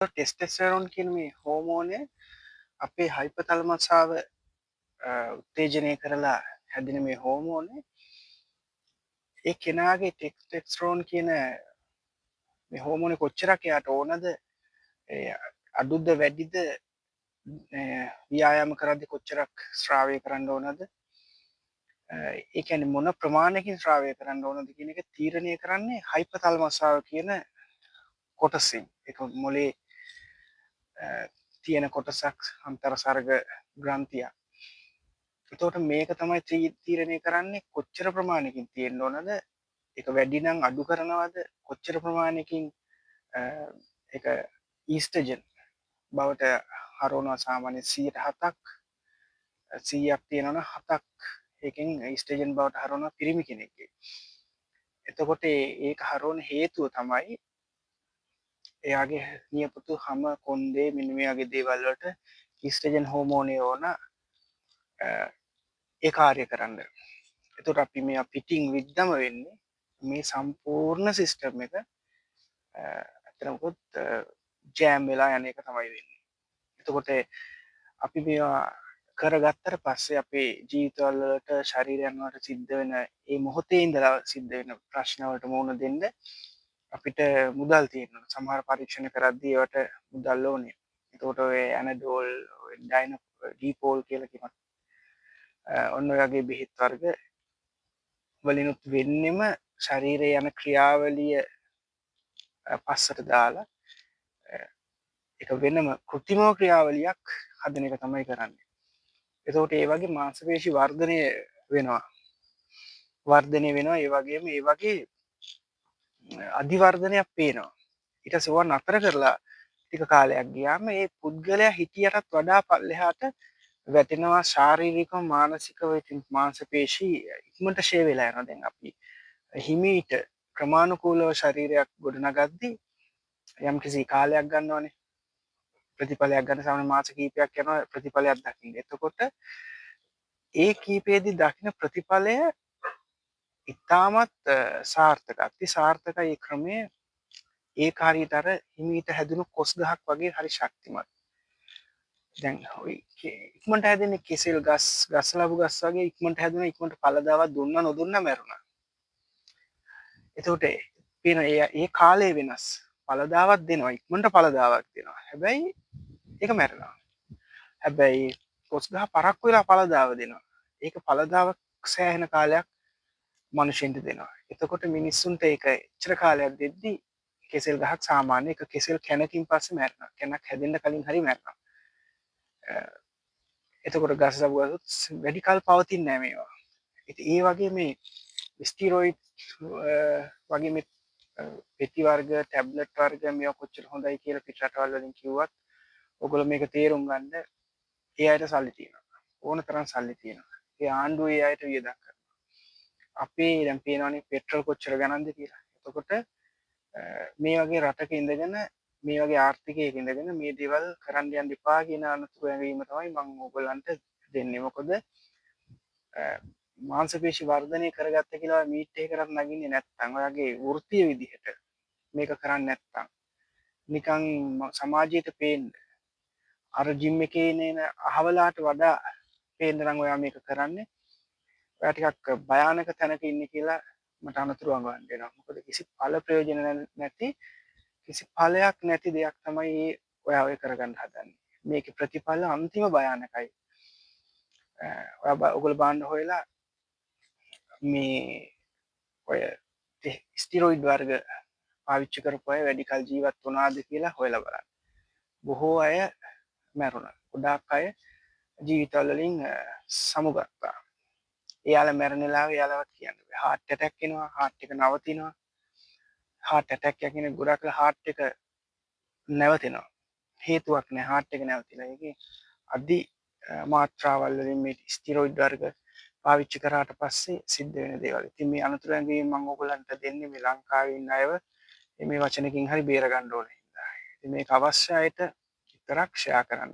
ටෙස්ටෙස්ටෙරොන් කියන මේ හෝමෝනය අපේ හයිපතල්මසාව උත්තේජනය කරලා හැදෙන මේ හෝමෝනය ඒ කෙනාගේ ටෙක්ස්ටෙස්ටරෝන් කියන මේ හෝමෝනය කොච්චරක් එයාට ඕනද අඩුද වැඩිද ව්‍යායාම කරද්දි කොච්චරක් ශ්‍රාවය කරන්න ඕනද ඒ කියන්නේ මොන ප්‍රමාණයකින් ශ්‍රාවය කරන්න ඕනද කියන එක තීරණය කරන්නේ හයිපතල්මසාව කියන කොටසින්. ඒක මොලේ තියෙන කොටසක් අන්තර්සර්ග ග්‍රන්ථියක්. එතකොට මේක තමයි තීරණය කරන්නේ කොච්චර ප්‍රමාණයකින් තියෙන්න ඕනද ඒක වැඩි නම් අඩු කරනවද කොච්චර ප්‍රමාණයකින් ඒක ඊස්ට්‍රජන් බවට හරවනවා සාමාන්‍යයෙන් 7ක් 100ක් තියෙනවනම් 7ක් ඒකෙන් ඊස්ට්‍රජන් බවට හරවනවා පිරිමි කෙනෙක්ගේ. එතකොට ඒක හරවන හේතුව තමයි එයාගේ නියපොතු හැම කොන්දේ මෙන්න මේ වගේ දේවල් වලට ඊස්ට්‍රජන් හෝමෝනය ඕන ඒ කාර්ය කරන්න. එතකොට අපි මේ පිටින් විද්දම වෙන්නේ මේ සම්පූර්ණ සිස්ටම් එක අතරමකොත් ජෑම් වෙලා යන එක තමයි වෙන්නේ. එතකොට අපි මේවා කරගත්තට පස්සේ අපේ ජීවිතවල වලට ශරීරයන් වලට සිද්ධ වෙන මේ මොහොතේ ඉඳලා සිද්ධ වෙන ප්‍රශ්න වලට මුහුණ දෙන්න අපිට මුදල් තියෙනවා. සමහර පරීක්ෂණ කරද්දී ඒවට මුදල් ඕනේ. එතකොට ඔය ඇනඩෝල්, ඩීපෝල් කියලා කියන ඔන්න ඔය වගේ බෙහෙත් වර්ග වලිනුත් වෙන්නෙම ශරීරයේ යන ක්‍රියාවලිය පස්සට දාලා එක වෙනම කෘත්‍රිම ක්‍රියාවලියක් හදන එක තමයි කරන්නේ. එතකොට ඒ වගේ මාංශපේශි වර්ධනය වෙනවා. ඒ වගේම ඒ වගේ අධිවර්ධනයක් පේනවා. ඊට පස්සේ ඕවා නතර කරලා ටික කාලයක් ගියාම මේ පුද්ගලයා හිටියටත් වඩා පල්ලෙහාට වැටෙනවා ශාරීරිකව මානසිකව ඉතින් මාංශපේශි ඉක්මනට ෂේ වෙලා යනවා. දැන් අපි හිමීට ක්‍රමානුකූලව ශරීරයක් ගොඩනගද්දී යම්කිසි කාලයක් ගන්නවනේ. ප්‍රතිඵලයක් ගන්න සාමාන්‍ය මාස කිහිපයක් යනවා ප්‍රතිඵලයක් දකින්න. එතකොට ඒ කීපයේදී දකින්න ප්‍රතිඵලය ඉතාමත් සාර්ථක. අති සාර්ථකයි ඒ ක්‍රමය. ඒක හරියට අර හිමීට හැදුණු කොස් ගහක් වගේ හරි ශක්තිමත්. දැන් ඔය ඉක්මනට හැදෙන්නේ කෙසෙල් ගස් ලැබු ගස් වගේ ඉක්මනට හැදුණා ඉක්මනට පළදාවක් දුන්නා නොදුන්නා මැරුණා. එතකොට පේන ඒ කාලය වෙනස්. පළදාවක් දෙනවා ඉක්මනට පළදාවක් දෙනවා. හැබැයි ඒක මැරෙනවා. හැබැයි කොස් ගහ පරක්කු වෙලා පළදාව දෙනවා. ඒක පළදාවක් සෑහෙන කාලයක් මනුෂ්‍යන්ට දෙනවා. එතකොට මිනිස්සුන්ට ඒක එච්චර කාලයක් දෙද්දි කෙසෙල් ගහක් සාමාන්‍ය එක කෙසෙල් කැනකින් පස්සේ මැරෙනවා. කැනක් හැදෙන්න කලින් හරි මැරෙනවා. එතකොට ගස් ලැබුවොත් වැඩි කල් පවතින්නේ නැහැ මේවා. ඉතින් ඒ වගේ මේ ස්ටිරොයිඩ් වගේ මේ පෙති වර්ග, ටැබ්ලට් වර්ග මේවා කොච්චර හොඳයි කියලා පිට රටවල් වලින් කිව්වත් ඔයගොල්ලෝ මේක තේරුම් ගන්න ඒ අයට සල්ලි තියෙනවා. ඕන තරම් සල්ලි තියෙනවා. ඒ ආණ්ඩුව ඒ අයට වියදම් කරනවා. අපේ දැන් පේනවනේ පෙට්‍රල් කොච්චර ගණන්ද කියලා. එතකොට මේ වගේ රටක ඉඳගෙන මේ වගේ ආර්ථිකයක ඉඳගෙන මේ දේවල් කරන්න යන්න එපා කියන අනතුරු ඇඟවීම තමයි මම ඕගොල්ලන්ට දෙන්නේ. මොකද මාංශපේශි වර්ධනය කරගත්ත කියලා මීට් එකකට නගින්නේ නැත්නම් ඔයාගේ වෘත්තීය විදිහට මේක කරන්නේ නැත්නම් නිකන් සමාජයට පේන්න අර ජිම් එකේ නේන අහවලාට වඩා පේන්න නම් ඔයා මේක කරන්නේ ඔයා ටිකක් භයානක තැනක ඉන්නේ කියලා මට අනතුරු අඟවන්න වෙනවා. මොකද කිසි ඵල ප්‍රයෝජන නැති කිසි ඵලයක් නැති දෙයක් තමයි ඔයා ඔය කරගන්න හදන්නේ. මේකේ ප්‍රතිඵල අන්තිම භයානකයි. ඔයගොල්ලෝ බලන්න හොයලා මේ ඔය ස්ටිරොයිඩ් වර්ග පාවිච්චි කරපු අය වැඩි කල ජීවත් වුණාද කියලා හොයලා බලන්න. බොහෝ අය මැරුණා. ගොඩාක් අය ජීවිතවල වලින් සමුගත්තා. එයාලා මැරෙන වෙලාවේ එයාලවත් කියන්නේ බෑ. heart attack එනවා, heart එක නවතිනවා. heart attack එක කියන්නේ ගොඩක් heart එක නැවතෙනවා. හේතුවක් නෑ heart එක නැවතිලා. ඒකේ අධි මාත්‍රාවල් වලින් මේ ස්ටිරොයිඩ් වර්ග පාවිච්චි කරාට පස්සේ සිද්ධ වෙන දේවල්. ඉතින් මේ අනතුරු ඇඟවීම මම ඔයගොල්ලන්ට දෙන්නේ මේ ලංකාවේ ඉන්න අයව මේ වචනකින් හරි බේර ගන්න ඕනේ. ඉතින් මේක අවශ්‍ය අයට විතරක් ෂෙයා කරන්න.